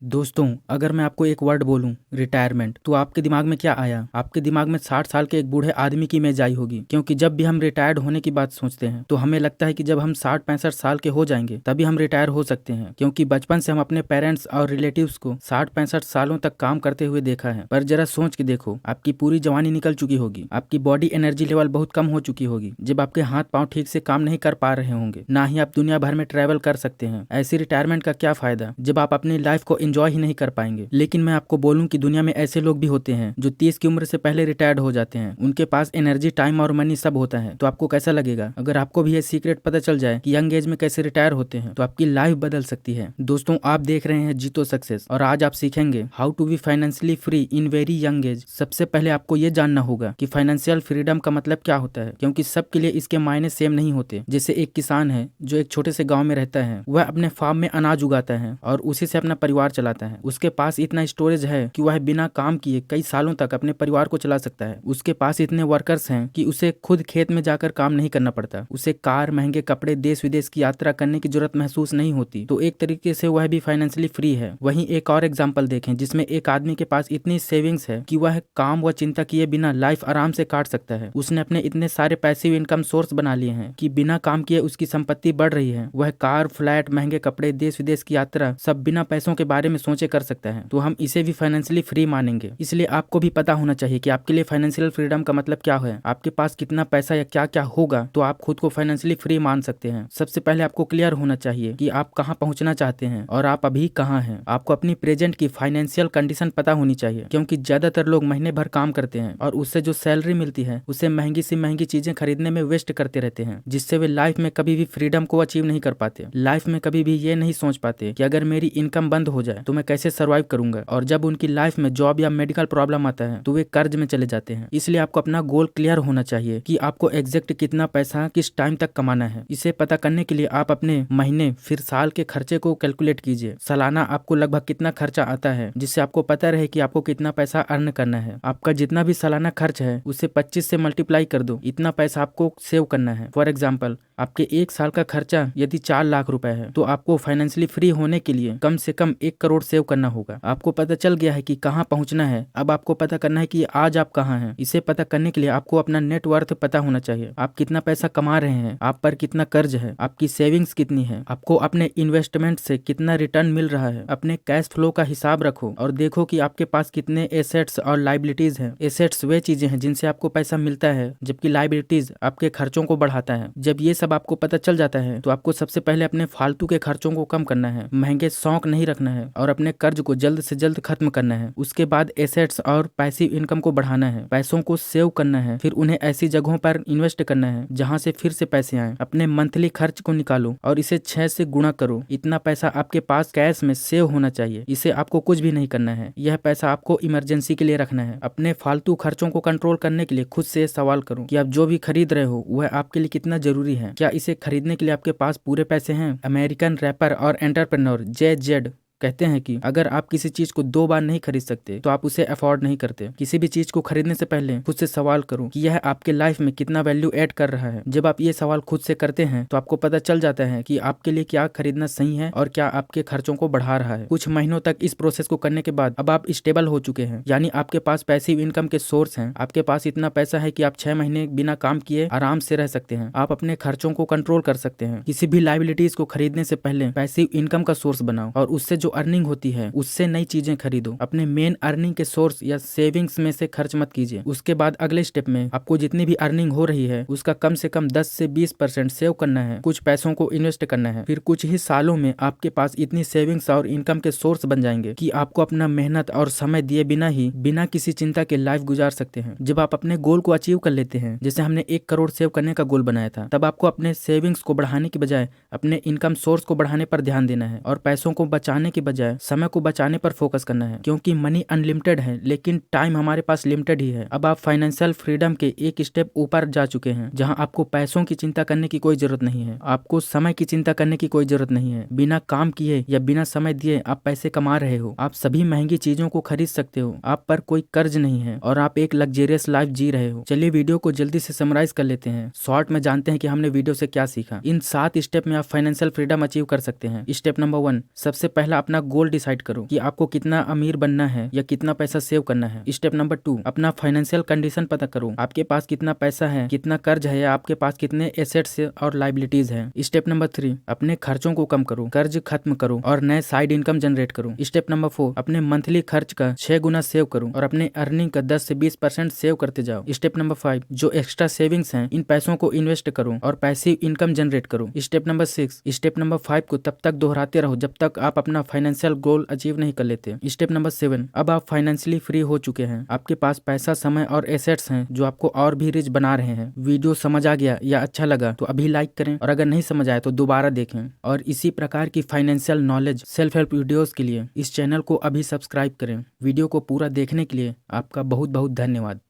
दोस्तों, अगर मैं आपको एक वर्ड बोलूं रिटायरमेंट, तो आपके दिमाग में क्या आया? आपके दिमाग में 60 साल के एक बूढ़े आदमी की इमेज आई होगी। क्योंकि जब भी हम रिटायर्ड होने की बात सोचते हैं तो हमें लगता है कि जब हम 60-65 साल के हो जाएंगे तभी हम रिटायर हो सकते हैं। क्योंकि बचपन से हम अपने पेरेंट्स और रिलेटिव्स को 60-65 सालों तक काम करते हुए देखा है। पर जरा सोच के देखो, आपकी पूरी जवानी निकल चुकी होगी, आपकी बॉडी एनर्जी लेवल बहुत कम हो चुकी होगी, जब आपके हाथ पांव ठीक से काम नहीं कर पा रहे होंगे, ना ही आप दुनिया भर में ट्रैवल कर सकते हैं। ऐसी रिटायरमेंट का क्या फायदा जब आप अपनी लाइफ को एंजॉय ही नहीं कर पाएंगे। लेकिन मैं आपको बोलूं कि दुनिया में ऐसे लोग भी होते हैं जो 30 की उम्र से पहले रिटायर्ड हो जाते हैं। उनके पास एनर्जी, टाइम और मनी सब होता है। तो आपको कैसा लगेगा अगर आपको भी ये सीक्रेट पता चल जाए कि यंग एज में कैसे रिटायर होते हैं? तो आपकी लाइफ बदल सकती है। दोस्तों, आप देख रहे हैं जीतो सक्सेस और आज आप सीखेंगे how to be financially free in very young age. सबसे पहले आपको ये जानना होगा कि फाइनेंशियल फ्रीडम का मतलब क्या होता है, क्योंकि सबके लिए इसके मायने सेम नहीं होते। जैसे एक किसान है जो एक छोटे से गाँव में रहता है, वह अपने फार्म में अनाज उगाता है और उसी से अपना परिवार चलाता है। उसके पास इतना स्टोरेज है कि वह बिना काम किए कई सालों तक अपने परिवार को चला सकता है। उसके पास इतने वर्कर्स हैं कि उसे खुद खेत में जाकर काम नहीं करना पड़ता। उसे कार, महंगे कपड़े, देश विदेश की यात्रा करने की जरूरत महसूस नहीं होती। तो एक तरीके से वह भी फाइनेंशियली फ्री है। वहीं एक और एग्जाम्पल देखें जिसमें एक आदमी के पास इतनी सेविंग्स है कि वह काम व चिंता किए बिना लाइफ आराम से काट सकता है। उसने अपने इतने सारे पैसिव इनकम सोर्स बना लिए हैं कि बिना काम किए उसकी संपत्ति बढ़ रही है। वह कार, फ्लैट, महंगे कपड़े, देश विदेश की यात्रा सब बिना पैसों के बारे में सोचे कर सकता है। तो हम इसे भी फाइनेंशियली फ्री मानेंगे। इसलिए आपको भी पता होना चाहिए कि आपके लिए फाइनेंशियल फ्रीडम का मतलब क्या है, आपके पास कितना पैसा या क्या क्या होगा तो आप खुद को फाइनेंशियली फ्री मान सकते हैं। सबसे पहले आपको क्लियर होना चाहिए कि आप कहाँ पहुंचना चाहते हैं और आप अभी कहाँ हैं। आपको अपनी प्रेजेंट की फाइनेंशियल कंडीशन पता होनी चाहिए, क्योंकि ज्यादातर लोग महीने भर काम करते हैं और उससे जो सैलरी मिलती है उसे महंगी से महंगी चीजें खरीदने में वेस्ट करते रहते हैं, जिससे वे लाइफ में कभी भी फ्रीडम को अचीव नहीं कर पाते। लाइफ में कभी भी ये नहीं सोच पाते कि अगर मेरी इनकम बंद हो जाए तो मैं कैसे सर्वाइव करूंगा। और जब उनकी लाइफ में जॉब या मेडिकल प्रॉब्लम आता है तो वे कर्ज में चले जाते हैं। इसलिए आपको अपना गोल क्लियर होना चाहिए कि आपको एग्जैक्ट कितना पैसा किस टाइम तक कमाना है। इसे पता करने के लिए आप अपने महीने फिर साल के खर्चे को कैलकुलेट कीजिए। सालाना आपको लगभग कितना खर्चा आता है, जिससे आपको पता रहे कि आपको कितना पैसा अर्न करना है। आपका जितना भी सालाना खर्च है उसे 25 से मल्टीप्लाई कर दो। इतना पैसा आपको सेव करना है। फॉर एग्जाम्पल, आपके एक साल का खर्चा यदि 4 लाख रुपए है तो आपको फाइनेंशियली फ्री होने के लिए कम से कम 1 करोड़ सेव करना होगा। आपको पता चल गया है कि कहाँ पहुंचना है। अब आपको पता करना है कि आज आप कहाँ हैं। इसे पता करने के लिए आपको अपना नेटवर्थ पता होना चाहिए। आप कितना पैसा कमा रहे हैं, आप पर कितना कर्ज है, आपकी सेविंग्स कितनी है, आपको अपने इन्वेस्टमेंट से कितना रिटर्न मिल रहा है। अपने कैश फ्लो का हिसाब रखो और देखो कि आपके पास कितने एसेट्स और लाइबिलिटीज हैं। एसेट्स वे चीजें हैं जिनसे आपको पैसा मिलता है, जबकि लाइबिलिटीज आपके खर्चों को बढ़ाता है। जब ये सब आपको पता चल जाता है तो आपको सबसे पहले अपने फालतू के खर्चों को कम करना है, महंगे शौक नहीं रखना है और अपने कर्ज को जल्द से जल्द खत्म करना है। उसके बाद एसेट्स और पैसिव इनकम को बढ़ाना है, पैसों को सेव करना है, फिर उन्हें ऐसी जगहों पर इन्वेस्ट करना है जहां से फिर से पैसे आए। अपने मंथली खर्च को निकालो और इसे 6 से गुणा करो। इतना पैसा आपके पास कैश में सेव होना चाहिए। इसे आपको कुछ भी नहीं करना है, यह पैसा आपको इमरजेंसी के लिए रखना है। अपने फालतू खर्चों को कंट्रोल करने के लिए खुद से सवाल करो कि आप जो भी खरीद रहे हो वह आपके लिए कितना जरूरी है। क्या इसे खरीदने के लिए आपके पास पूरे पैसे हैं? अमेरिकन रैपर और एंटरप्रेन्योर जे जेड कहते हैं कि अगर आप किसी चीज को 2 बार नहीं खरीद सकते तो आप उसे अफोर्ड नहीं करते। किसी भी चीज को खरीदने से पहले खुद से सवाल करो कि यह आपके लाइफ में कितना वैल्यू ऐड कर रहा है। जब आप ये सवाल खुद से करते हैं तो आपको पता चल जाता है कि आपके लिए क्या खरीदना सही है और क्या आपके खर्चों को बढ़ा रहा है। कुछ महीनों तक इस प्रोसेस को करने के बाद अब आप स्टेबल हो चुके हैं, यानी आपके पास पैसिव इनकम के सोर्स हैं। आपके पास इतना पैसा है कि आप 6 महीने बिना काम किए आराम से रह सकते हैं। आप अपने खर्चों को कंट्रोल कर सकते हैं। किसी भी लाइबिलिटीज को खरीदने से पहले पैसिव इनकम का सोर्स बनाओ और उससे जो अर्निंग होती है उससे नई चीजें खरीदो। अपने मेन अर्निंग के सोर्स या सेविंग्स में से खर्च मत कीजिए। उसके बाद अगले स्टेप में आपको जितनी भी अर्निंग हो रही है उसका कम से कम 10 से 20% सेव करना है। कुछ पैसों को इन्वेस्ट करना है। फिर कुछ ही सालों में आपके पास इतनी सेविंग्स और इनकम के सोर्स बन जाएंगे कि आपको अपना मेहनत और समय दिए बिना ही बिना किसी चिंता के लाइफ गुजार सकते हैं। जब आप अपने गोल को अचीव कर लेते हैं, जैसे हमने 1 करोड़ सेव करने का गोल बनाया था, तब आपको अपने सेविंग्स को बढ़ाने की बजाय अपने इनकम सोर्स को बढ़ाने पर ध्यान देना है और पैसों को बचाने की बजाय समय को बचाने पर फोकस करना है। क्योंकि मनी अनलिमिटेड है लेकिन टाइम हमारे पास लिमिटेड ही है। अब आप फाइनेंशियल फ्रीडम के एक स्टेप ऊपर जा चुके हैं, जहां आपको पैसों की चिंता करने की कोई जरूरत नहीं है। आपको समय की चिंता करने की कोई जरूरत नहीं है। बिना काम किए या बिना समय दिए आप पैसे कमा रहे हो। आप सभी महंगी चीजों को खरीद सकते हो। आप पर कोई कर्ज नहीं है और आप एक लग्जरियस लाइफ जी रहे हो। चलिए वीडियो को जल्दी से समराइज कर लेते हैं। शॉर्ट में जानते हैं कि हमने वीडियो से क्या सीखा। इन 7 स्टेप में आप फाइनेंशियल फ्रीडम अचीव कर सकते हैं। स्टेप नंबर 1, सबसे पहला अपना गोल डिसाइड करो कि आपको कितना अमीर बनना है या कितना पैसा सेव करना है। स्टेप नंबर 2, अपना फाइनेंशियल कंडीशन पता करो, आपके पास कितना पैसा है, कितना कर्ज है या आपके पास कितने एसेट्स और लाइबिलिटीज है। स्टेप नंबर 3, अपने खर्चों को कम करो, कर्ज खत्म करो और नए साइड इनकम जनरेट करो। स्टेप नंबर 4, अपने मंथली खर्च का 6 गुना सेव करो और अपने अर्निंग का 10 से 20% सेव करते जाओ। स्टेप नंबर 5, जो एक्स्ट्रा सेविंग्स हैं इन पैसों को इन्वेस्ट करो और पैसिव इनकम जनरेट करो। स्टेप नंबर 6, स्टेप नंबर 5 को तब तक दोहराते रहो जब तक आप अपना फाइनेंशियल गोल अचीव नहीं कर लेते। स्टेप नंबर 7, अब आप फाइनेंशियली फ्री हो चुके हैं, आपके पास पैसा, समय और एसेट्स हैं जो आपको और भी रिच बना रहे हैं। वीडियो समझ आ गया या अच्छा लगा तो अभी लाइक करें और अगर नहीं समझ आया तो दोबारा देखें। और इसी प्रकार की financial knowledge, self help videos के लिए इस चैनल को अभी सब्सक्राइब करें। वीडियो को पूरा देखने के लिए आपका बहुत बहुत धन्यवाद।